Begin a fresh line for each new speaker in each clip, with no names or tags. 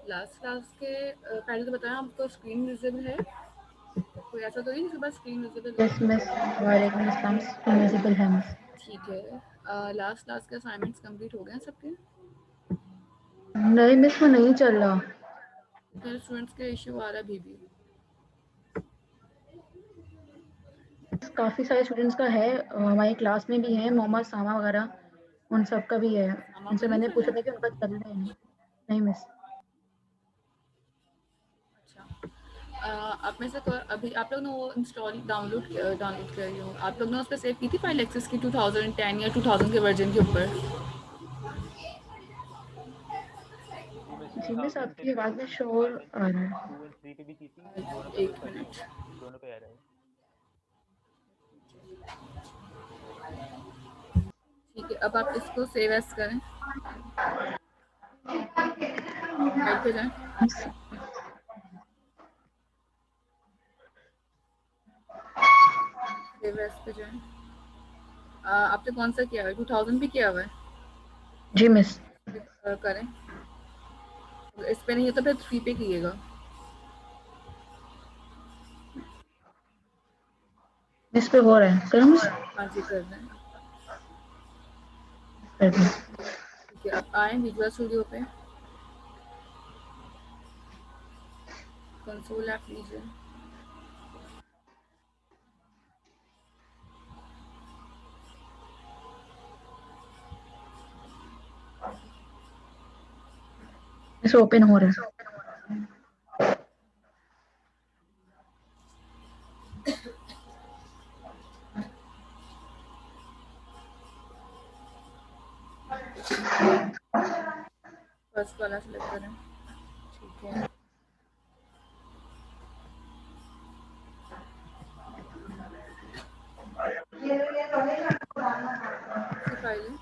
Last class के पहले तो बताया आपको स्क्रीन विजिबल है, कोई ऐसा तो नहीं जिसके पास स्क्रीन विजिबल है?
यस मिस, वालेकुम अस्सलाम, स्क्रीन विजिबल है मिस।
ठीक है। लास्ट क्लास के असाइनमेंट्स कंप्लीट हो गए हैं सबके?
नहीं मिस, वो नहीं चल रहा।
फिर स्टूडेंट्स के इशू आ रहा है अभी भी?
काफ़ी सारे स्टूडेंट्स का है, हमारी क्लास में भी है, मोहम्मद सामा वगैरह, उन सब का भी है।
सामा का
उनसे
नहीं
मैंने
चल
पूछा
रहा?
था कि उनका चल रहा है नहीं मिस।
अच्छा। आप में से अभी आप लोग ने वो इंस्टॉल डाउनलोड कर रही हो, आप लोग ने उस पर सेव की थी फाइल एक्सेस की 2010 या 2000 के वर्जन के ऊपर?
जी मिस,
जी मिस,
2010
आपकी
पे
आवाज़
की
में
थी,
शोर आ रहा
2002
है।
एंड 3 पे भी की थी, दोनों पे अभी
एक
कर रही हूँ,
मिनट।
दोनों पे एरर है।
ठीक है, अब आप इसको सेव एज करें, फाइल पे जाएं, सेव एज पे जाएं। आपने कौन सा किया हुआ है? 2000 भी किया हुआ है?
जी मिस।
करें, इस पे नहीं है तो फिर 3 पे कीजिएगा।
इस पे हो रहा है, करूँ मिस?
हाँ जी, कर रहे हैं।
कर दूँ।
ठीक है, अब आए विजुअल स्टूडियो पे, कंसोल ऐप लीजिए।
इस ओपन हो रहा है।
फर्स्ट वाला सेलेक्ट करें। ठीक है, सी फाइल है।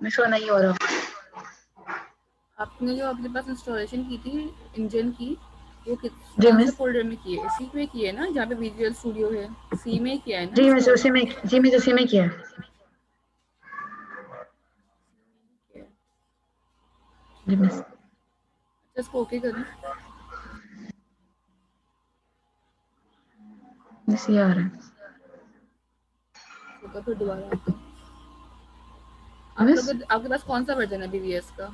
मिस वो नहीं हो रहा।
आपने जो अपने पास इंस्टॉलेशन की थी इंजन की, वो
जी
कौन से
मिस।
फोल्डर में की है? इसी में की है ना जहाँ पे विजुअल स्टूडियो है? सी में किया है ना
जी मिस
इंस्टॉल?
उसी में, जी मिस उसी में किया। जी मिस।
अच्छा, इसको ओके करें।
मिस ये आ रहा है।
होगा फिर दोबारा आपका।
जी
आप
मिस।
लोग आपके पास कौन सा वर्जन है बीवीएस का?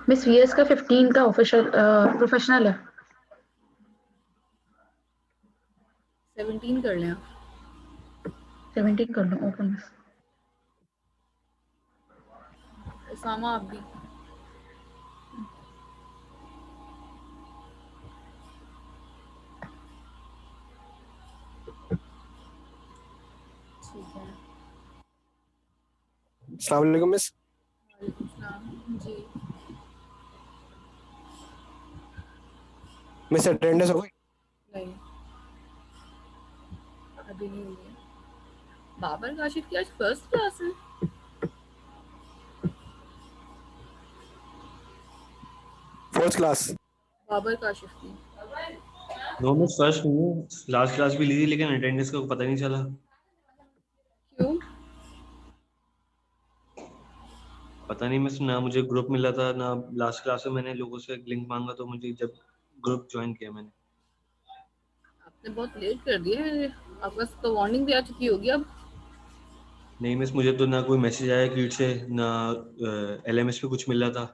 मिस वीएस का 15 का ऑफिशियल प्रोफेशनल है।
17 कर लें आप।
17 कर लो ओपन मिस।
उसामा आप भी। ठीक है।
अस्सलाम वालेकुम मिस।
वालेकुम सलाम जी।
मिस अटेंडेंस हो गई?
नहीं, अभी नहीं हुई है। बाबर काशिफ की आज फर्स्ट क्लास है?
Fourth class.
बाबर काशिफ की।
नो मिस, फर्स्ट नहीं हूँ, लास्ट क्लास भी ली थी लेकिन अटेंडेंस का पता नहीं चला।
क्यों?
पता नहीं मिस, ना मुझे ग्रुप मिला था ना लास्ट क्लास में मैंने लोगों से लिंक मांगा, तो मुझे जब ग्रुप ज्वाइन किया मैंने।
आपने बहुत लेट कर दिया है, आपके पास तो वार्निंग भी आ चुकी होगी अब।
नहीं मिस, मुझे तो ना कोई मैसेज आया कीट से, ना एलएमएस पे कुछ मिला था,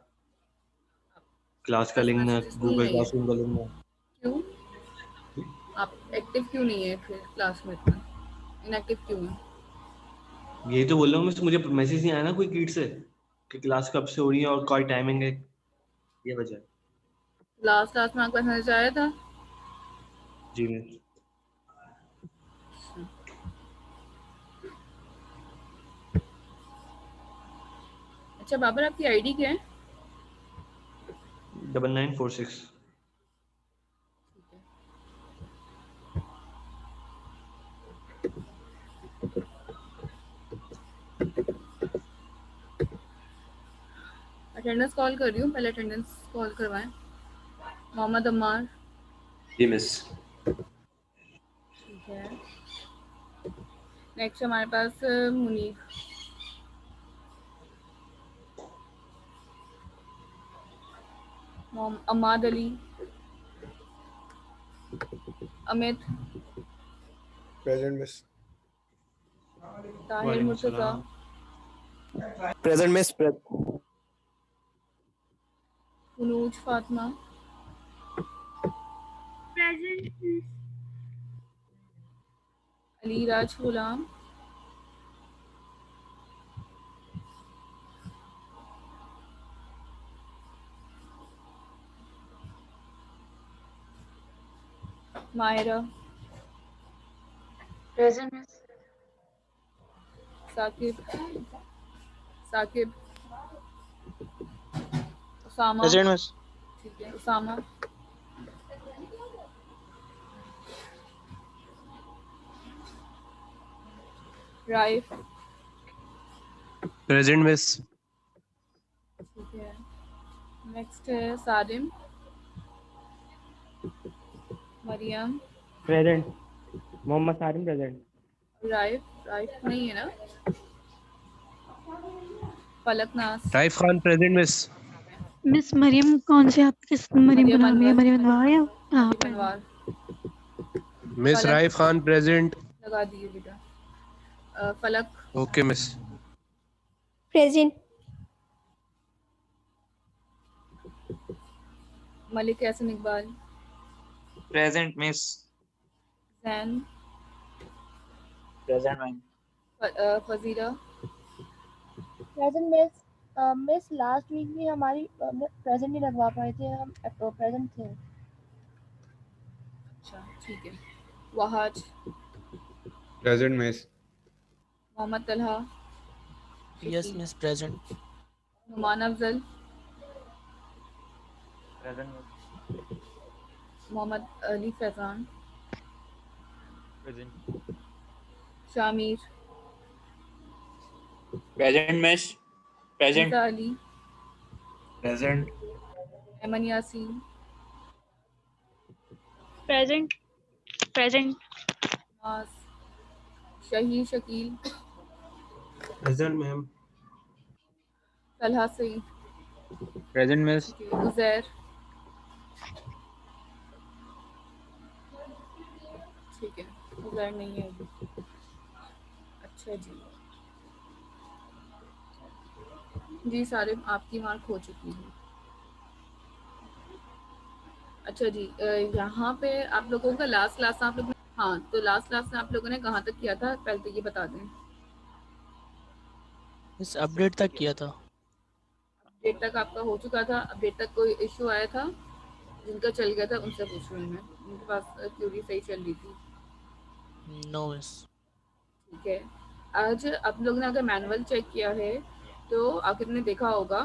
क्लास का
बस
लिंक ना
मैसेजेस नहीं
गूगल
आई है।
क्लासरूम का लिंक ना।
क्यों? आप एक्टिव क्यों नहीं है फिर क्लास में इतना? इनएक्टिव क्यों है?
यही तो बोल रहा हूँ मिस, मुझे मैसेज नहीं आया ना कोई कीट से कि क्लास कब से हो रही है और कोई टाइमिंग है, ये वजह है।
लास्ट क्लास में आपका मैसेज आया था?
जी मिस।
अच्छा बाबर, आपकी आईडी क्या है?
9946।
अटेंडेंस कॉल कर रही हूँ, पहले अटेंडेंस कॉल करवाएं। मोहम्मद अम्मार।
जी मिस।
ठीक है, नेक्स्ट हमारे पास मुनीर, अमाद अली, अमित,
Present, miss.
ताहिर
वालेकुम
मुर्तज़ा,
सलाम।
Present, miss.
Kunuz Fatima,
Present.
Ali Raj Ghulam, Myra,
present miss.
Saqib, Saqib, Usama,
present miss.
ठीक है, उसामा, राइफ,
प्रेजेंट मिस।
ठीक है, नेक्स्ट है सादिम, मरियम,
प्रेजेंट। मोहम्मद सारिम प्रेजेंट।
राइफ, राइफ नहीं है ना, Falak Naz,
Raif Khan present miss.
Miss Mariam कौन से आप किस मरियम का
मरियम
नाम है?
अनवर,
मरियम अनवर या हाँ
Mariam
present.
Anwar,
miss
Falak,
Raif Khan present.
लगा दिए बेटा, Falak,
okay miss.
Present.
Malik Ehsan Iqbal,
present miss.
Jain,
present ma'am.
Fazila,
present miss. Miss last week भी हमारी प्रेजेंट नहीं लगवा पाए थे, हम प्रेजेंट थे।
अच्छा ठीक है, Wahaj,
present miss.
Mohammad Talha,
yes miss present.
Numan Afzal,
present miss.
Mohammad Ali Faizan,
present.
Shamir,
present miss. Present.
Isa Ali,
present.
Aiman Yasin,
Present. Present.
Naaz, Shahid Shakeel,
present ma'am.
Talha Saeed,
present miss.
Uzair, ठीक है, उजैर नहीं है अभी। अच्छा जी, जी सारे आपकी मार्क हो चुकी है। अच्छा जी, यहाँ पे आप लोगों का लास्ट क्लास में आप लोग, हाँ तो लास्ट क्लास में आप लोगों ने कहाँ तक किया था पहले तो ये बता दें।
इस अपडेट तक किया था।
अपडेट तक आपका हो चुका था, अपडेट तक कोई इशू आया था? जिनका चल गया था उनसे पूछ रही हूँ मैं, उनके पास क्यूरी सही चल रही थी।
No miss.
ठीक है, आज आप लोगों ने अगर मैनुअल चेक किया है तो आपने देखा होगा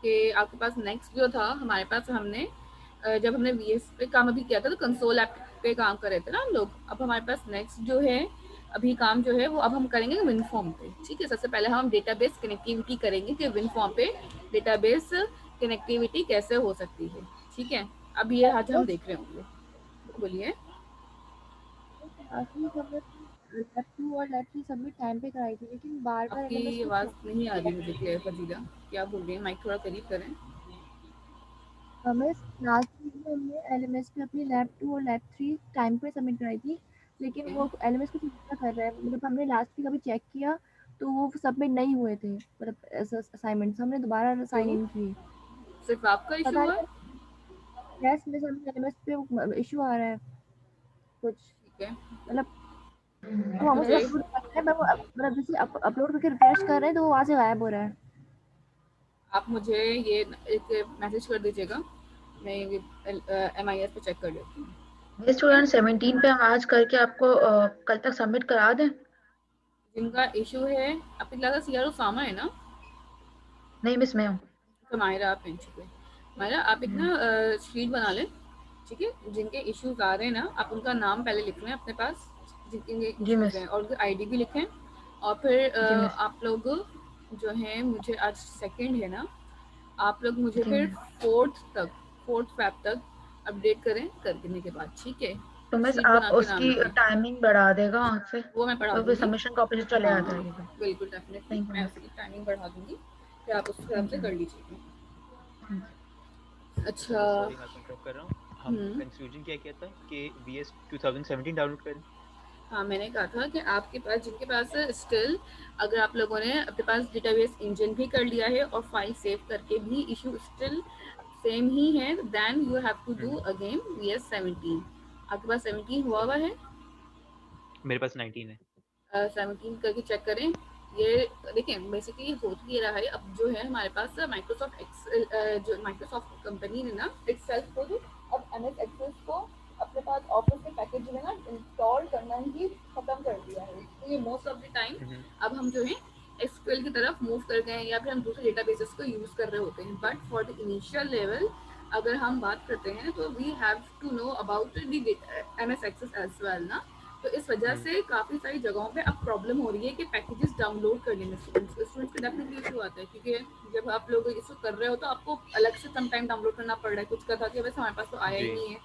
कि आपके पास नेक्स्ट जो था हमारे पास, हमने जब हमने वीएस पे काम अभी किया था तो कंसोल ऐप पे काम कर रहे थे ना हम लोग। अब हमारे पास नेक्स्ट जो है अभी काम जो है वो अब हम करेंगे विनफॉर्म पे। ठीक है, सबसे पहले हम डेटाबेस कनेक्टिविटी करेंगे कि विनफॉर्म पे डेटाबेस कनेक्टिविटी कैसे हो सकती है। ठीक है, अब ये आज हम देख रहे होंगे। बोलिए।
लैब 2 और लैब 3 सबमिट टाइम पे कराई थी, लेकिन बार बार
आपकी
एलएमएस
आवाज़ नहीं आ रही मुझे क्लियर। फजीला क्या बोल रही है? माइक थोड़ा करीब करें।
हमें लास्ट वीक में हमने एलएमएस पे अपनी लैब 2 और लैब 3 टाइम पे सबमिट कराई थी, लेकिन वो एलएमएस कुछ नहीं कर रहा है। जब हमने लास्ट वीक अभी चेक किया तो वो सबमिट नहीं हुए थे, मतलब असाइनमेंट्स हमने दोबारा साइन इन किए।
सिर्फ आपका इशू
पता
है?
नहीं, यस मिस, हमें एलएमएस पे इशू आ रहा है कुछ,
ठीक है,
मतलब वो हम
मुझे
अपलोड कर रहे हैं, मतलब जैसे अपलोड करके रिफ्रेश कर रहे हैं तो वो वहाँ से गायब हो रहा है।
आप मुझे ये एक मैसेज कर दीजिएगा, मैं MIS पे चेक कर लेती हूँ।
स्टूडेंट 17 पे हम आज करके आपको कल तक सबमिट करा दें।
जिनका इशू है आपकी क्लास CR उसामा है ना?
नहीं मिस, मैं हूँ।
तो मायरा आप पेंच पे, मायरा आप एक ना शीट बना लें। ठीक है, जिनके इश्यूज आ रहे हैं ना आप उनका नाम पहले लिख लें अपने पास, जिनके
जी
इश्यूज
मिस।
हैं, और उनकी ID भी लिखें। और फिर
जी मिस।
आप लोग जो हैं, मुझे आज सेकंड है ना, आप लोग मुझे
जी
फिर
मिस।
4th Feb तक अपडेट करें करने के बाद, ठीक है।
तो मिस
शीट
आप
बना के
उसकी
नाम लिखें।
टाइमिंग बढ़ा देगा वहाँ से,
वो मैं बढ़ा
तो फिर
दूंगी।
सबमिशन का ऑप्शन चले
हाँ,
आता है फिर।
बिल्कुल डेफिनेटली
थैंक यू
मैं
मिस।
उसकी टाइमिंग बढ़ा दूंगी, फिर आप उस हिसाब से कर लीजिएगा। अच्छा
सॉरी मैं इंटरप्ट कर रहा हूँ। हम कंफ्यूजन क्या किया था कि VS 2017 डाउनलोड करें।
हाँ, मैंने कहा था कि आपके पास जिनके पास स्टिल अगर आप लोगों ने अपने पास डेटाबेस इंजन भी कर लिया है और फाइल सेव करके भी इशू स्टिल सेम ही है, then you have to do again VS 17। आपके पास 17 हुआ है?
मेरे पास 19 है।
17 करके चेक करें। ये देखिए बेसिकली हो तो ये रहा है, अब जो है हमारे पास माइक्रोसॉफ्ट एक्सेल, जो माइक्रोसॉफ्ट कंपनी ने ना एक्सेल को अब MS एक्सेल को अपने पास ऑफिस के पैकेज में ना इंस्टॉल करना ही खत्म कर दिया है। तो ये मोस्ट ऑफ द टाइम अब हम जो है SQL की तरफ मूव कर गए हैं या फिर हम दूसरे डेटाबेसेस को यूज़ कर रहे होते हैं। But for the initial level अगर हम बात करते हैं तो we have to know about the MS access as well ना। तो इस वजह से काफ़ी सारी जगहों पे अब प्रॉब्लम हो रही है कि पैकेजेस डाउनलोड करने में स्टूडेंट्स का डेफिनेटली इशू आता है, क्योंकि जब आप लोग इसको कर रहे हो तो आपको अलग से सम टाइम डाउनलोड करना पड़ रहा है। कुछ का था कि वैसे हमारे पास तो आया ही नहीं है,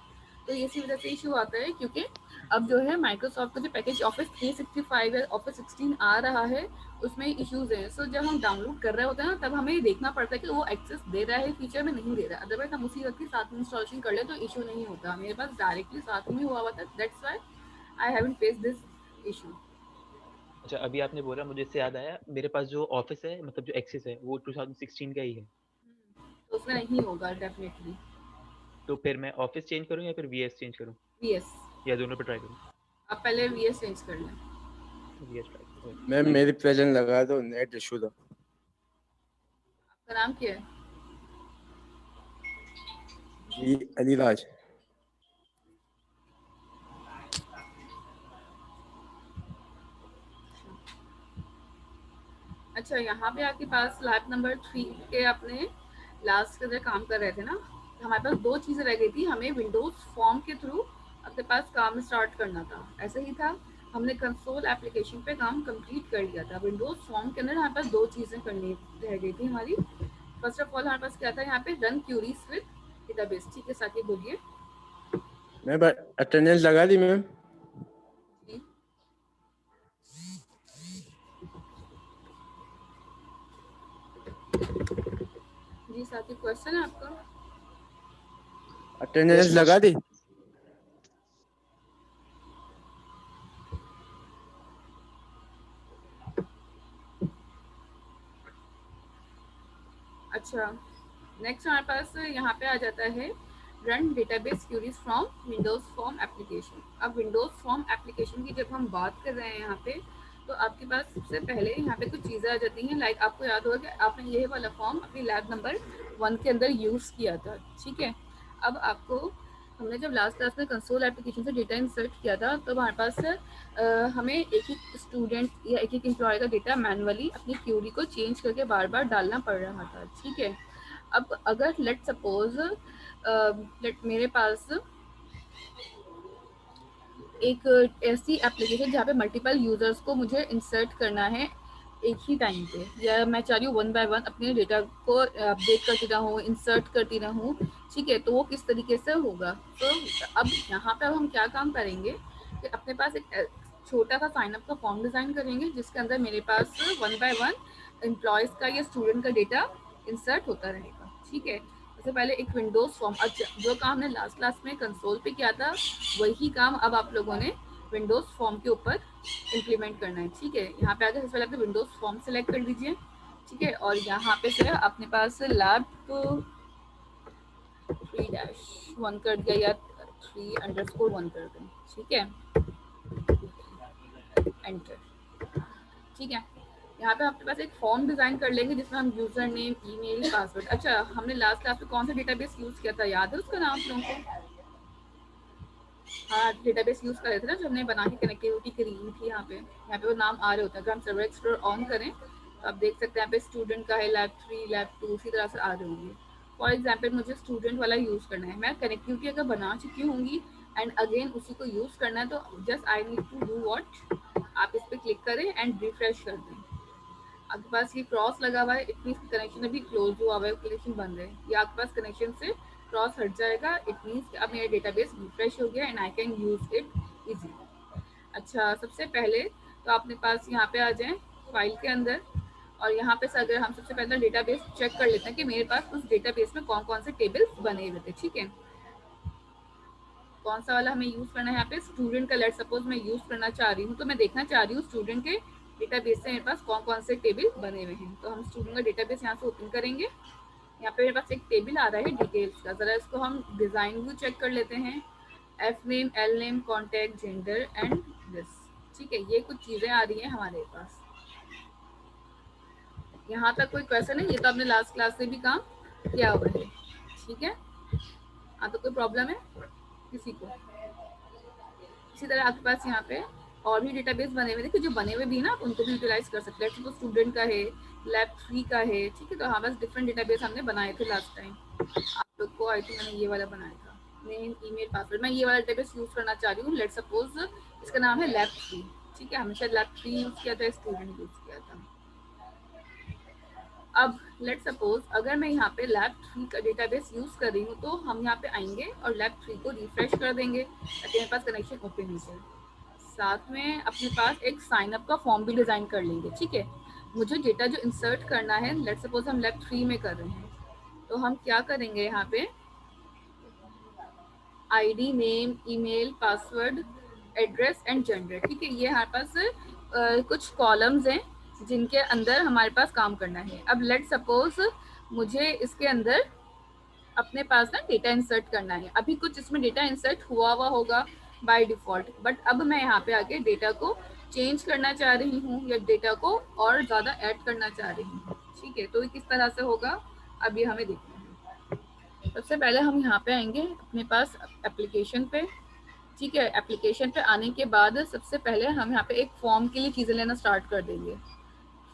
तो इसी वजह से इशू आता है। क्योंकि अब जो है माइक्रोसॉफ्ट का जो पैकेज ऑफिस 365 है, ऑफिस 16 आ रहा है, उसमें इश्यूज हैं। सो जब हम डाउनलोड कर रहे होते हैं ना तब हमें देखना पड़ता है कि वो एक्सेस दे रहा है फीचर में नहीं दे रहा है। अदरवाइज हम उसी वक्त ही साथ में इंस्टॉलेशन कर ले तो इशू नहीं होता। मेरे पास डायरेक्टली साथ में हुआ हुआ था, that's why I haven't face this issue.
अच्छा, अभी आपने बोला मुझे इससे याद आया, मेरे पास जो ऑफिस है मतलब जो एक्सेस है वो 2016 का ही है।
तो उसमें नहीं होगा डेफिनेटली।
तो फिर मैं ऑफिस चेंज करूं या फिर VS चेंज करूं?
VS,
या दोनों पे ट्राई करूं?
आप पहले VS चेंज कर लें।
VS ट्राई करूं।
मैम मेरी प्रेजेंट लगा दो, नेट इशू था।
आपका नाम क्या है?
जी अलीराज।
अच्छा, यहाँ पे आपके पास लैब नंबर 3 के अपने लास्ट के अंदर काम कर रहे थे ना, तो हमारे पास दो चीज़ें रह गई थी। हमें विंडोज़ फॉर्म के थ्रू अपने पास काम स्टार्ट करना था, ऐसे ही था। हमने कंसोल एप्लीकेशन पे काम कंप्लीट कर लिया था। विंडोज़ फॉर्म के अंदर हमारे पास दो चीज़ें करनी रह गई थी हमारी। फर्स्ट ऑफ ऑल हमारे पास क्या था यहाँ पे, रन क्यूरीज विद डेटाबेस। ठीक है, साथ ही बोलिए।
मैम अटेंडेंस लगा दी मैम।
जी साथी, क्वेश्चन है आपका?
अटेंडेंस लगा दी।
अच्छा, नेक्स्ट हमारे पास यहाँ पे आ जाता है run database queries from Windows form application. अब विंडोज़ फॉर्म एप्लीकेशन की जब हम बात कर रहे हैं यहाँ पे, तो आपके पास सबसे पहले यहाँ पे कुछ चीज़ें आ जाती हैं। लाइक आपको याद होगा कि आपने ये वाला फॉर्म अपनी लैब नंबर 1 के अंदर यूज़ किया था, ठीक है। अब आपको हमने जब लास्ट क्लास में कंसोल एप्लीकेशन से डेटा इंसर्ट किया था, तो हमारे पास हमें एक एक स्टूडेंट या एक एक एम्प्लॉय का डेटा मैनुअली अपनी क्यूरी को चेंज करके बार बार डालना पड़ रहा था, ठीक है। अब अगर लेट सपोज मेरे पास एक ऐसी एप्लीकेशन जहाँ पे मल्टीपल यूजर्स को मुझे इंसर्ट करना है एक ही टाइम पे, या मैं चाह रही हूँ 1 बाय 1 अपने डेटा को अपडेट करती रहूँ, इंसर्ट करती रहूँ, ठीक है। तो वो किस तरीके से होगा? तो अब यहाँ पे अब हम क्या काम करेंगे कि अपने पास एक छोटा सा साइनअप का फॉर्म डिज़ाइन करेंगे जिसके अंदर मेरे पास 1 बाय 1 एम्प्लॉयज़ का या स्टूडेंट का डेटा इंसर्ट होता रहेगा, ठीक है। सबसे पहले एक विंडोज़ फॉर्म, अच्छा जो काम हमने लास्ट क्लास में कंसोल पे किया था वही काम अब आप लोगों ने विंडोज़ फॉर्म के ऊपर इम्प्लीमेंट करना है, ठीक है। यहाँ पे आकर सबसे पहले अपने विंडोज़ फॉर्म सेलेक्ट कर लीजिए, ठीक है। और यहाँ पे से अपने पास लैब 3-1 कर दिया या 3_1 कर दें, ठीक है। एंटर, ठीक है। यहाँ पे आपके पास एक फॉर्म डिजाइन कर लेंगे जिसमें हम यूजर नेम, ईमेल, पासवर्ड। अच्छा, हमने लास्ट क्लास में कौन सा डेटाबेस यूज किया था, याद है उसका नाम आप लोगों को? हाँ, डेटाबेस यूज कर रहे थे ना जो हमने बना के कनेक्टिविटी करी थी। यहाँ पे वो नाम आ रहे होते हैं। अगर हम सर्वर एक्सप्लोरर ऑन करें तो आप देख सकते हैं यहाँ पे स्टूडेंट का है, लैब 3, लैब 2 उसी तरह से आ रहे होंगे। फॉर एग्जाम्पल मुझे स्टूडेंट वाला यूज़ करना है, मैं कनेक्टिविटी अगर बना चुकी होंगी एंड अगेन उसी को यूज़ करना है, तो just I need to do what, आप इस पर क्लिक करें एंड रिफ्रेश कर दें। आपके पास ये क्रॉस लगा हुआ है, इट मींस कनेक्शन अभी क्लोज हुआ हुआ है, कनेक्शन बंद है, या आपके पास कनेक्शन से क्रॉस हट जाएगा, इट मीन्स अब मेरा डेटाबेस रिफ्रेश हो गया and I can use it easily. अच्छा, सबसे पहले तो अपने पास यहाँ पे आ जाएं फाइल के अंदर, और यहाँ पे अगर हम सबसे पहले डेटाबेस चेक कर लेते हैं कि मेरे पास उस डेटाबेस में कौन कौन से टेबल्स बने हुए थे। ठीक है, कौन सा वाला हमें यूज करना है यहाँ पे, स्टूडेंट का लेट सपोज मैं यूज करना चाह रही हूँ, तो मैं देखना चाह रही हूँ स्टूडेंट के डेटाबेस से मेरे पास कौन कौन से टेबल बने हुए हैं। तो हम स्टूडेंट का डेटाबेस यहाँ से ओपन करेंगे। यहाँ पे मेरे पास एक टेबल आ रहा है डिटेल्स का, जरा इसको हम डिजाइन व्यू चेक कर लेते हैं। F name, L name, contact, gender and this. ठीक है, ये कुछ चीजें आ रही हैं हमारे पास। यहाँ तक कोई क्वेश्चन है? ये तो आपने लास्ट क्लास से भी काम किया हुआ है। ठीक है, हाँ, तो कोई प्रॉब्लम है किसी को? इसी तरह आपके पास यहाँ पे और भी डेटाबेस बने हुए, देखिए जो बने हुए भी ना आप उनको भी यूटिलाइज कर सकते हैं। तो स्टूडेंट का है, लैब 3 का है। ठीक है, तो हमारे पास डिफरेंट डेटाबेस हमने बनाए थे लास्ट टाइम। आप लोग को आई थिंक मैंने ये वाला बनाया था, नेम, ईमेल, पासवर्ड। मैं ये वाला डेटाबेस यूज करना चाह रही हूँ। लेट सपोज इसका नाम है लैब 3। ठीक है, हमेशा लैब 3 यूज किया था, स्टूडेंट यूज किया था। अब लेट सपोज अगर मैं यहाँ पे लैब 3 का डेटाबेस यूज कर रही हूँ, तो हम यहाँ पे आएंगे और लैब 3 को रिफ्रेश कर देंगे ताकि मेरे पास कनेक्शन ओपन हो जाए। साथ में अपने पास एक साइन अप का फॉर्म भी डिजाइन कर लेंगे। ठीक है, मुझे डेटा जो इंसर्ट करना है, लेट सपोज हम लैब 3 में कर रहे हैं, तो हम क्या करेंगे यहाँ पे ID, name, email, password, address and gender. ठीक है, ये हमारे पास कुछ कॉलम्स हैं जिनके अंदर हमारे पास काम करना है। अब लेट सपोज मुझे इसके अंदर अपने पास ना डेटा इंसर्ट करना है। अभी कुछ इसमें डेटा इंसर्ट हुआ होगा बाय डिफॉल्ट, बट अब मैं यहाँ पे आके डेटा को चेंज करना चाह रही हूँ या डेटा को और ज़्यादा ऐड करना चाह रही हूँ। ठीक है, तो ये किस तरह से होगा अब ये हमें देखना है। सबसे पहले हम यहाँ पे आएंगे अपने पास एप्लीकेशन पे। ठीक है, एप्लीकेशन पे आने के बाद सबसे पहले हम यहाँ पे एक फॉर्म के लिए चीज़ें लेना स्टार्ट कर देंगे।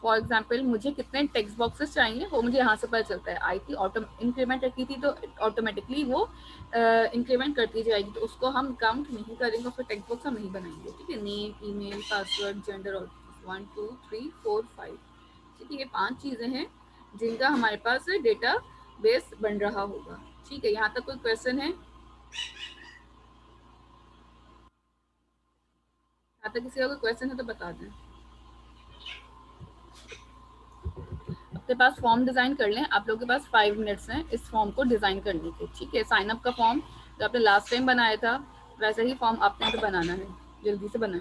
फॉर एग्जाम्पल मुझे कितने टेक्स्ट बॉक्सेस चाहिए वो मुझे यहाँ से पता चलता है। आई थी ऑटो इंक्रीमेंट रखी थी तो ऑटोमेटिकली वो इंक्रीमेंट करती जाएगी, तो उसको हम काउंट नहीं करेंगे, फिर टेक्स्ट बॉक्स हम नहीं बनाएंगे। ठीक है, नेम, ईमेल, पासवर्ड, जेंडर और 1 2 3 4 5। ठीक है, ये 5 चीज़ें हैं जिनका हमारे पास डेटा बेस बन रहा होगा। ठीक है, यहाँ तक कोई क्वेश्चन है? यहाँ तक किसी का कोई क्वेश्चन है तो बता दें। अपने पास फॉर्म डिजाइन कर लें। आप लोगों के पास 5 मिनट्स हैं इस फॉर्म को डिजाइन करने के। ठीक है, साइन अप का फॉर्म जो आपने लास्ट टाइम बनाया था वैसा ही फॉर्म आपने तो बनाना है, जल्दी से बनाएं।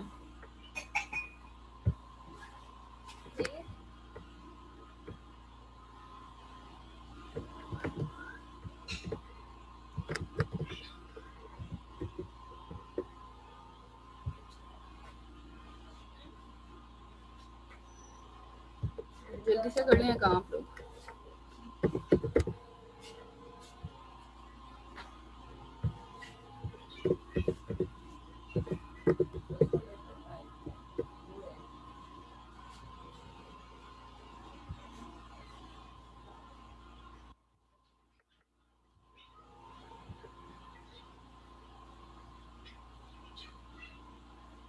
जल्दी से कर लें काम आप लोग।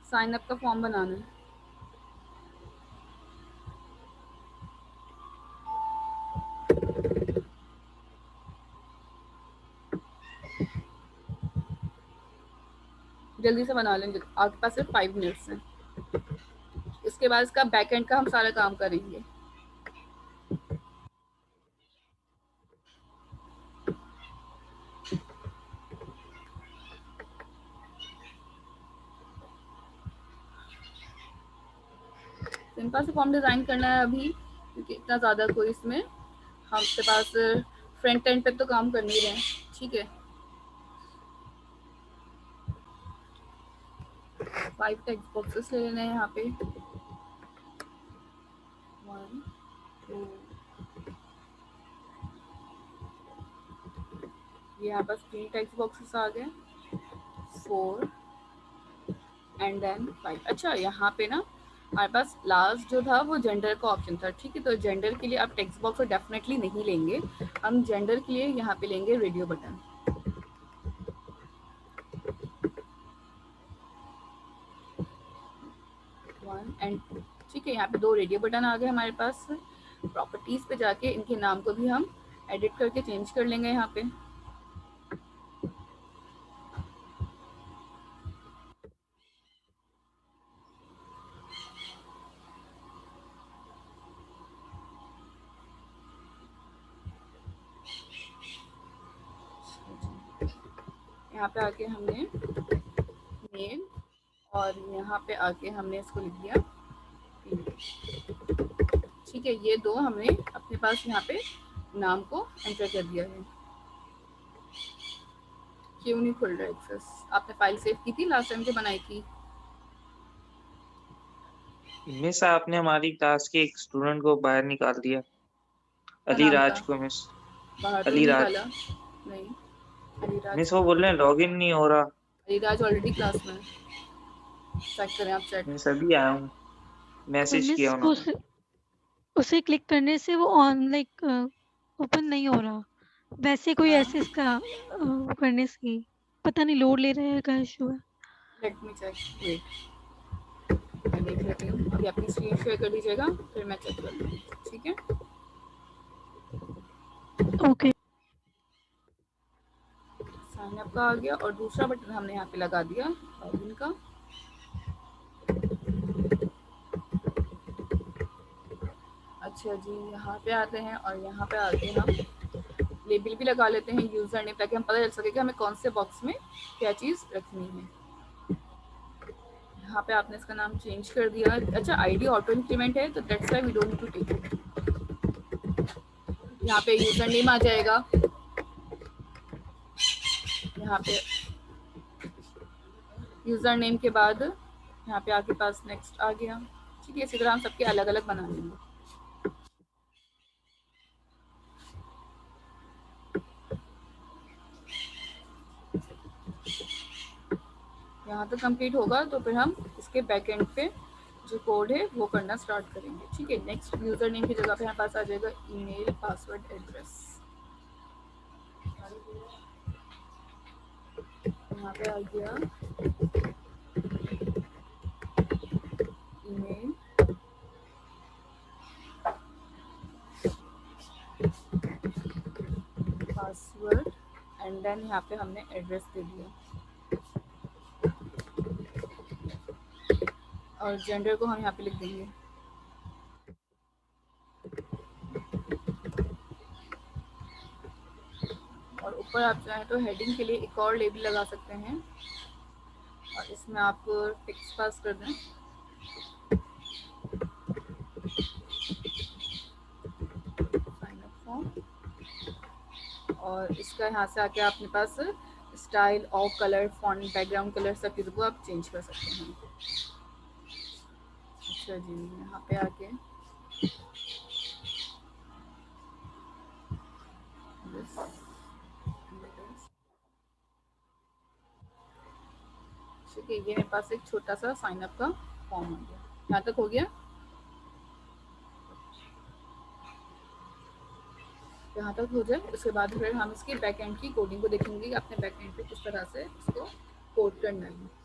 साइन अप का फॉर्म बनाना है। जल्दी से बना लेंगे, आपके पास सिर्फ 5 मिनट्स हैं। इसके बाद इसका बैक एंड का हम सारा काम करेंगे। सिंपल से फॉर्म डिजाइन करना है अभी, क्योंकि इतना ज़्यादा कोई इसमें हमसे पास फ्रंट एंड पे तो काम कर नहीं रहे हैं। ठीक है, 5 टेक्स्ट बॉक्सेस ले लेने हैं यहाँ पे। 1 2 ये यहाँ पास 3 टेक्स्ट बॉक्सेस आ गए, 4 एंड देन 5। अच्छा, यहाँ पे ना हमारे पास लास्ट जो था वो जेंडर का ऑप्शन था। ठीक है, तो जेंडर के लिए आप टेक्स्ट बॉक्स डेफिनेटली नहीं लेंगे, हम जेंडर के लिए यहाँ पे लेंगे रेडियो बटन। एंड ठीक है, यहाँ पे 2 रेडियो बटन आ गए हमारे पास। प्रॉपर्टीज पे जाके इनके नाम को भी हम एडिट करके चेंज कर लेंगे यहाँ पे। यहाँ पे आके हमने मेल और यहाँ पे आके हमने इसको लिख दिया फीमेल। ठीक है, ये दो हमने अपने पास यहाँ पे नाम को एंटर कर दिया है। क्यों नहीं खुल रहा एक्सेस? आपने फाइल सेव की थी लास्ट टाइम जो बनाई थी?
मिस आपने हमारी क्लास के एक स्टूडेंट को बाहर निकाल दिया,
क्या
अली
नाम
राज
था?
को मिस।
बाहर तो
अली
नहीं
राज
निकाला। नहीं, अलीराज
मिस वो बोल रहे हैं लॉगिन नहीं हो रहा।
अलीराज ऑलरेडी क्लास में है। चेक करें आप चैट।
मिस अभी आया हूँ, मैसेज किया
मिस
उन्होंने।
उसे क्लिक करने से वो ऑन लाइक ओपन नहीं हो रहा, वैसे कोई
हाँ,
ऐसे इसका करने से पता नहीं लोड ले रहा है, क्या इशू है।
लेट मी चेक, वेट मैं देख लेती हूँ। अभी अपनी स्क्रीन शेयर कर दीजिएगा, फिर मैं चेक कर लूँगी। ठीक है,
ओके।
साइन अप का आ गया और दूसरा बटन हमने यहाँ पे लगा दिया लॉगिन का। अच्छा जी, यहाँ पे आते हैं और यहाँ पे आके हम लेबल भी लगा लेते हैं यूज़र नेम, ताकि हम पता चल सके कि हमें कौन से बॉक्स में क्या चीज़ रखनी है। यहाँ पे आपने इसका नाम चेंज कर दिया। अच्छा, आईडी ऑटो इंक्रीमेंट है तो that's why we don't need to take it. यहाँ पे यूज़र नेम आ जाएगा, यहाँ पे यूज़र नेम के बाद यहाँ पे आपके पास नेक्स्ट आ गया। ठीक है, इसी तरह हम सबके अलग अलग बना लेंगे। यहाँ तक कंप्लीट होगा तो फिर हम इसके बैक एंड पे जो कोड है वो करना स्टार्ट करेंगे। ठीक है, नेक्स्ट यूज़र नेम की जगह पे हमारे पास आ जाएगा ईमेल, पासवर्ड, एड्रेस। यहाँ पे आ गया ईमेल, पासवर्ड एंड देन यहाँ पे हमने एड्रेस दे दिया और जेंडर को हम यहाँ पे लिख देंगे। और ऊपर आप चाहें तो हेडिंग के लिए एक और लेबल लगा सकते हैं और इसमें आप टेक्स्ट पास कर दें। साइन अप फॉर्म, और इसका यहाँ से आके अपने पास स्टाइल और कलर, फॉन्ट, बैकग्राउंड कलर सब चीज़ों को आप चेंज कर सकते हैं। अच्छा जी, यहाँ पे आके ठीक है, ये मेरे पास एक छोटा सा साइन अप का फॉर्म आ गया। यहाँ तक हो गया। यहाँ तक हो जाए उसके बाद फिर हम इसकी बैक एंड की कोडिंग को देखेंगे कि अपने बैक एंड पे किस तरह से इसको कोड करना है।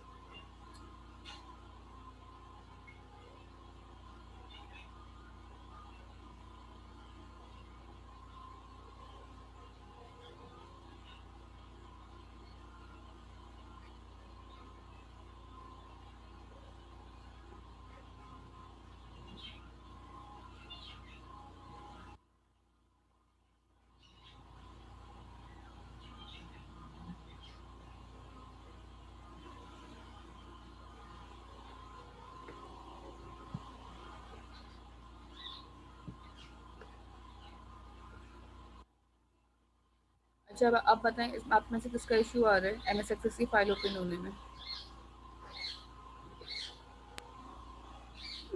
अच्छा, अब बताएं इस आप में से किसका इशू आ रहा है एमएस एक्सेस की फाइल ओपन होने में?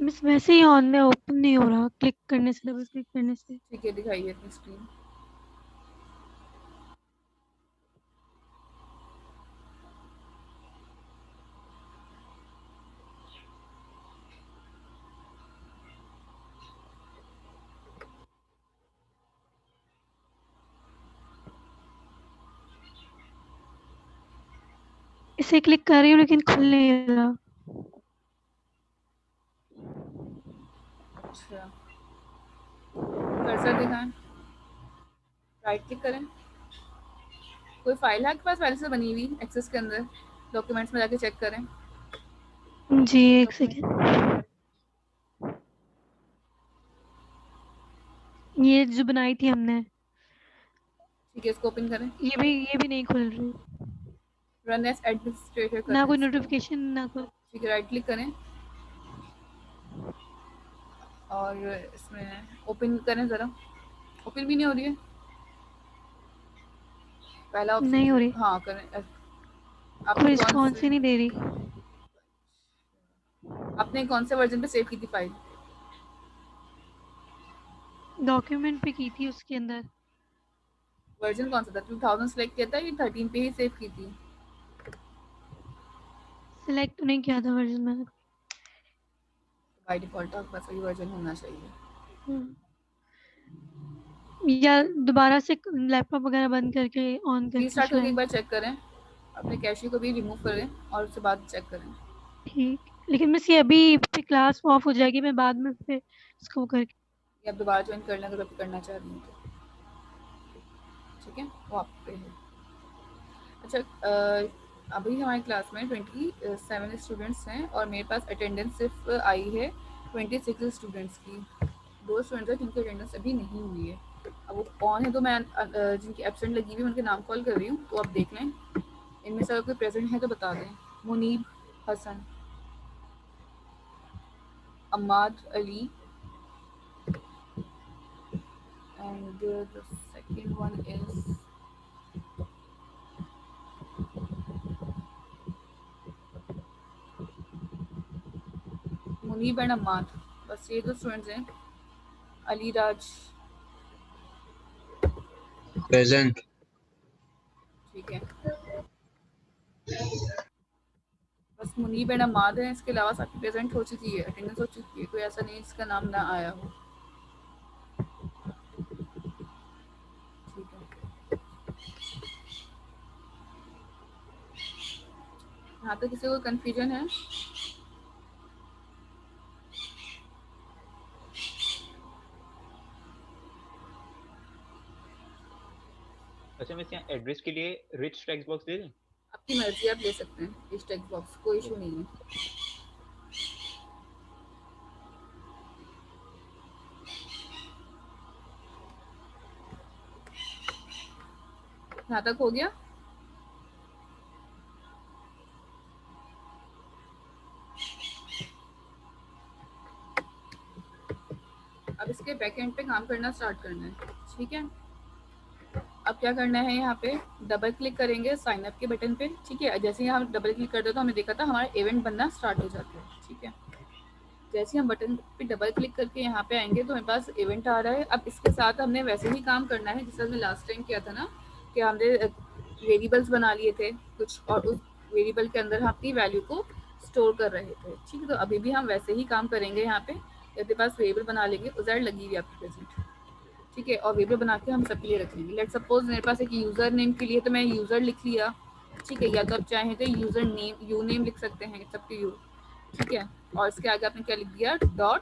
मिस वैसे ही ऑन में ओपन नहीं हो रहा, क्लिक करने से, डबल क्लिक करने से।
ठीक है, दिखाइए अपनी स्क्रीन।
इसे क्लिक कर रही हूँ लेकिन खुल नहीं रहा।
अच्छा, कर्सर दिखाएं, राइट क्लिक करें। कोई फाइल है आपके पास पहले से बनी हुई एक्सेस के अंदर? डॉक्यूमेंट्स में जाके चेक करें।
जी एक सेकेंड, ये जो बनाई थी हमने,
ठीक है, इसको ओपन करें।
ये भी नहीं खुल रही।
रन एज एडमिनिस्ट्रेटर
ना
करें
कोई
इसको।
नोटिफिकेशन ना कोई।
ठीक है, राइट क्लिक करें और इसमें ओपन करें ज़रा। ओपन भी नहीं हो रही है, पहला ऑप्शन
नहीं हो रही,
हाँ करें।
कोई
आपने कौन
रिस्पॉन्स ही
से
नहीं दे रही।
आपने कौन से वर्जन पे सेव की थी फाइल?
डॉक्यूमेंट पे की थी उसके अंदर।
वर्जन कौन सा था? 2000 सेलेक्ट किया था या 13 पे ही सेव की थी?
सिलेक्ट तो नहीं किया था वर्जन मैंने।
बाय डिफॉल्ट आपके पास वही वर्जन होना चाहिए।
या दोबारा से लैपटॉप वगैरह बंद करके ऑन करके
रीस्टार्ट करके
शायद।
एक बार चेक करें, अपने कैशे को भी रिमूव करें और उसके बाद चेक करें।
ठीक, लेकिन मिस ये अभी क्लास ऑफ हो जाएगी, मैं बाद में फिर इसको करके।
या आप दोबारा ज्वाइन कर लें अगर आप करना चाह रही हैं तो। ठीक है, वो आप पे है। अच्छा, अभी हमारी क्लास में 27 स्टूडेंट्स हैं और मेरे पास अटेंडेंस सिर्फ आई है 26 स्टूडेंट्स की। 2 स्टूडेंट्स हैं जिनकी अटेंडेंस अभी नहीं हुई है। अब वो कौन है तो मैं जिनकी एब्सेंट लगी हुई उनके नाम कॉल कर रही हूँ, तो आप देख लें। इनमें से अगर कोई प्रेजेंट है तो बता दें। Munib Hasan, Ammad Ali, and the second one is Munib and Ammad. बस ये 2 स्टूडेंट्स हैं। अली राज
प्रेजेंट।
ठीक है, बस मुनीब एंड अम्माद हैं। इसके अलावा सबकी प्रेजेंट हो चुकी है, अटेंडेंस हो चुकी है, कोई ऐसा नहीं जिसका नाम ना आया हो। ठीक है, यहाँ तक किसी को कंफ्यूजन है?
अच्छा मिस, यहाँ एड्रेस के लिए रिच टेक्स्ट बॉक्स दे दें?
आपकी मर्जी, आप ले सकते हैं इस टेक्स्ट बॉक्स, कोई इशू नहीं है। यहाँ तक हो गया? अब इसके बैक एंड पे काम करना स्टार्ट करना है। ठीक है, अब क्या करना है, यहाँ पे डबल क्लिक करेंगे साइन अप के बटन पे। ठीक है, जैसे ही हम डबल क्लिक करते हैं तो हमने देखा था हमारा इवेंट बनना स्टार्ट हो जाता है। ठीक है, जैसे ही हम बटन पे डबल क्लिक करके यहाँ पे आएंगे तो हमारे पास इवेंट आ रहा है। अब इसके साथ हमने वैसे ही काम करना है जैसे हमने लास्ट टाइम किया था ना, कि हमने वेरिएबल्स बना लिए थे कुछ और उस वेरिएबल के अंदर हम अपनी वैल्यू को स्टोर कर रहे थे। ठीक है, तो अभी भी हम वैसे ही काम करेंगे। यहाँ पे अपने पास वेरिएबल बना लेंगे, उधर लगी हुई आपकी प्रेजेंट। ठीक है, और वेरिएबल बना के हम सबके लिए रख लेंगे। लेट सपोज मेरे पास एक यूज़र नेम के लिए तो मैं यूज़र लिख लिया। ठीक है, या तो आप चाहें तो यूज़र नेम यू नेम लिख सकते हैं, सबके यू। ठीक है, और इसके आगे आपने क्या लिख दिया, डॉट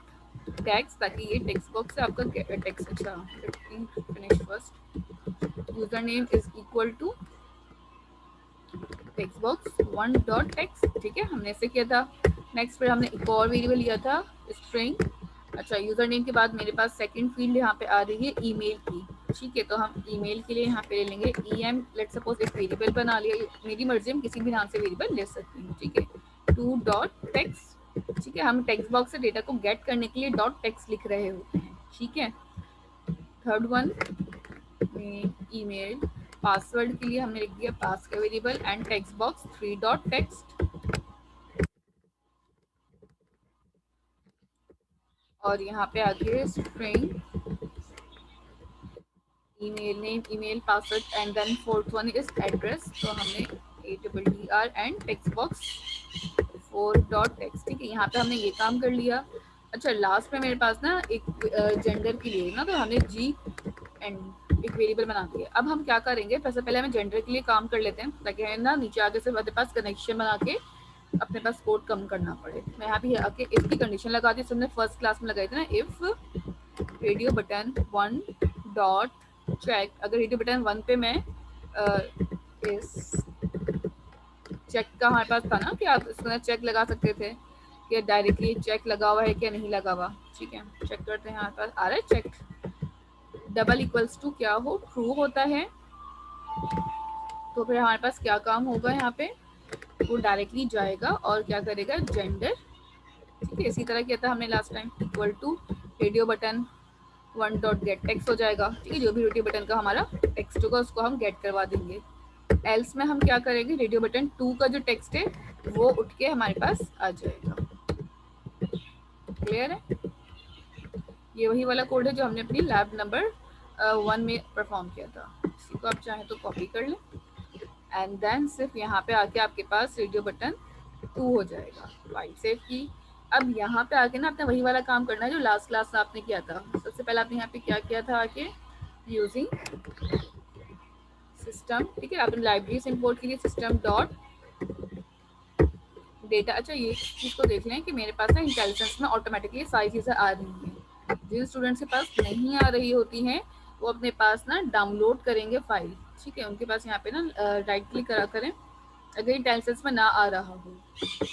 टेक्स्ट, ताकि ये टेक्स्ट बॉक्स से आपका टेक्स्ट। अच्छा, finish first. User name is equal to text box 1 dot text. ठीक है, हमने ऐसे किया था। नेक्स्ट फिर हमने एक और वेरिएबल लिया था स्ट्रिंग। अच्छा, यूज़र नेम के बाद मेरे पास सेकंड फील्ड यहाँ पे आ रही है ईमेल की। ठीक है, तो हम ईमेल के लिए यहाँ पे ले लेंगे em। लेट सपोज एक वेरिएबल बना लिया, मेरी मर्जी, हम किसी भी नाम से वेरिएबल ले सकती हूँ। ठीक है, 2 डॉट टेक्स्ट। ठीक है, हम टेक्स्ट बॉक्स से डेटा को गेट करने के लिए डॉट टेक्स्ट लिख रहे होते हैं। ठीक है, थर्ड वन ईमेल। पासवर्ड के लिए हमने लिख दिया पास का variable and text box 3 dot text. और यहाँ पे आगे string email name, email password and then fourth one is address. तो हमने ADDR and text box 4 dot text. ठीक है, यहाँ पे हमने ये काम कर लिया। अच्छा, लास्ट में मेरे पास ना एक जेंडर के लिए ना, तो हमने जी एंड एक वेरिएबल बना दिया। अब हम क्या करेंगे, सबसे पहले हमें जेंडर के लिए काम कर लेते हैं ताकि हमें ना नीचे आगे से अपने पास कनेक्शन बना के अपने पास कोड कम करना पड़े। मैं यहाँ भी आके इसकी कंडीशन लगा दी, हमने फर्स्ट क्लास में लगाई थी ना, if radio button 1 dot check. अगर रेडियो बटन 1 पे मैं इस चेक का हमारे पास था ना कि आप इसमें चेक लगा सकते थे कि डायरेक्टली चेक लगा हुआ है क्या नहीं लगा हुआ। ठीक है, चेक करते हैं, हमारे पास आ रहा है चेक। डबल इक्वल्स टू क्या हो, ट्रू होता है। तो फिर हमारे पास क्या काम होगा यहाँ पे, वो डायरेक्टली जाएगा और क्या करेगा, जेंडर, ठीक है, इसी तरह किया था हमने last time, equal to radio button 1 dot get text हो जाएगा, ठीक है, जो भी रेडियो बटन का हमारा टेक्स्ट होगा उसको हम गेट करवा देंगे। एल्स में हम क्या करेंगे, रेडियो बटन 2 का जो टेक्स्ट है वो उठ के हमारे पास आ जाएगा। क्लियर है? ये वही वाला कोड है जो हमने अपनी लैब नंबर 1 में परफॉर्म किया था। इसी को आप चाहें तो कॉपी कर लें एंड देन सिर्फ यहाँ पे आके आपके पास रेडियो बटन 2 हो जाएगा। फाइल सेव की। अब यहाँ पे आके ना आपने वही वाला काम करना है जो लास्ट क्लास में आपने किया था। सबसे पहले आपने यहाँ पे क्या किया था, आके यूजिंग सिस्टम, ठीक है, आपने लाइब्रेरी से इंपोर्ट के लिए सिस्टम डॉट डेटा। अच्छा, ये चीज़ को देख लें कि मेरे पास ना इंटेलिजेंस में ऑटोमेटिकली सारी चीज़ें आ रही हैं। जिन स्टूडेंट्स के पास नहीं आ रही होती हैं वो अपने पास ना डाउनलोड करेंगे फाइल, ठीक है, उनके पास यहाँ पे ना राइट क्लिक करा करें अगर इंटेलिजेंस में ना आ रहा हो,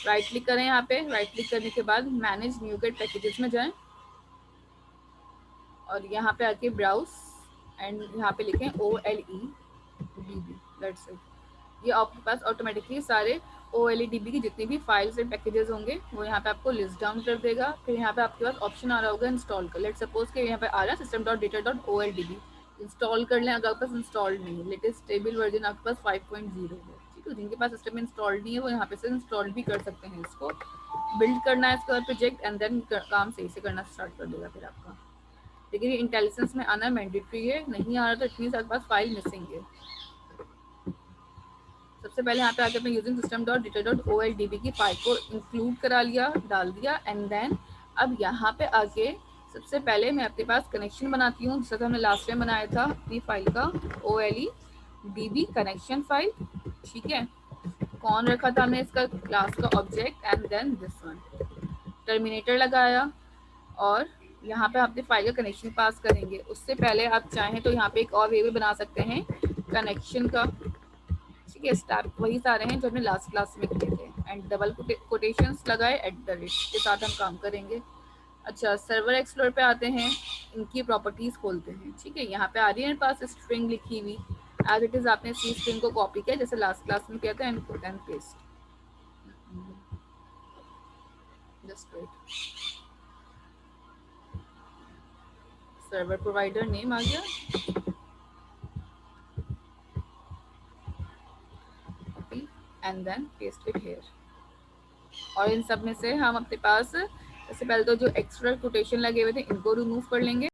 राइट क्लिक करें यहाँ पे, राइट क्लिक करने के बाद मैनेज न्यूगेट पैकेजेस में जाएं और यहाँ पे आके ब्राउज एंड यहाँ पे लिखें OLEDB, दैट्स इट। ये आपके पास ऑटोमेटिकली सारे OLEDB की जितनी भी फाइल्स एंड पैकेजेस होंगे वो यहाँ पे आपको लिस्ट डाउन कर देगा। फिर यहाँ पे आपके पास ऑप्शन आ रहा होगा इंस्टॉल कर। लेट सपोज कि यहाँ पे आ रहा है system.data.oldb, इंस्टॉल कर लें अगर आपके पास इंस्टॉल्ड नहीं है। लेटेस्ट स्टेबल वर्जन आपके पास 5.0 है, ठीक है। जिनके पास सिस्टम में इंस्टॉल्ड नहीं है वो यहाँ पे से इंस्टॉल भी कर सकते हैं। इसको बिल्ड करना है इसका प्रोजेक्ट एंड देन काम सही से करना स्टार्ट कर देगा फिर आपका। लेकिन ये इंटेलिजेंस में आना मैंडेटरी है, नहीं आ रहा तो इट मींस आपके पास फाइल मिसिंग है। सबसे पहले यहाँ पे आके अपने using system dot data dot OLDB की फाइल को इंक्लूड करा लिया, डाल दिया एंड देन अब यहाँ पे आके सबसे पहले मैं आपके पास कनेक्शन बनाती हूँ, जैसा हमने लास्ट टाइम बनाया था अपनी फाइल का OLEDB कनेक्शन फाइल, ठीक है। कौन रखा था हमने इसका क्लास का object and then this one, terminator लगाया और यहाँ पे आपने फाइल का कनेक्शन पास करेंगे। उससे पहले आप चाहें तो यहाँ पे एक और वे बना सकते हैं कनेक्शन का, ठीक है। स्टेप वही सारे हैं जो हमने लास्ट क्लास में किए थे एंड डबल कोटेशंस लगाए @ के साथ हम काम करेंगे। अच्छा, सर्वर एक्सप्लोरर पे आते हैं, इनकी प्रॉपर्टीज खोलते हैं, ठीक है। यहाँ पे आ रही है मेरे पास स्ट्रिंग लिखी हुई, एज इट इज आपने सी स्ट्रिंग को कॉपी किया जैसे लास्ट क्लास में किया था and put and paste. Just wait, server provider name आ गया, and then paste it here. और इन सब में से हम अपने पास सबसे पहले तो जो एक्स्ट्रा कोटेशन लगे हुए थे इनको रिमूव कर लेंगे।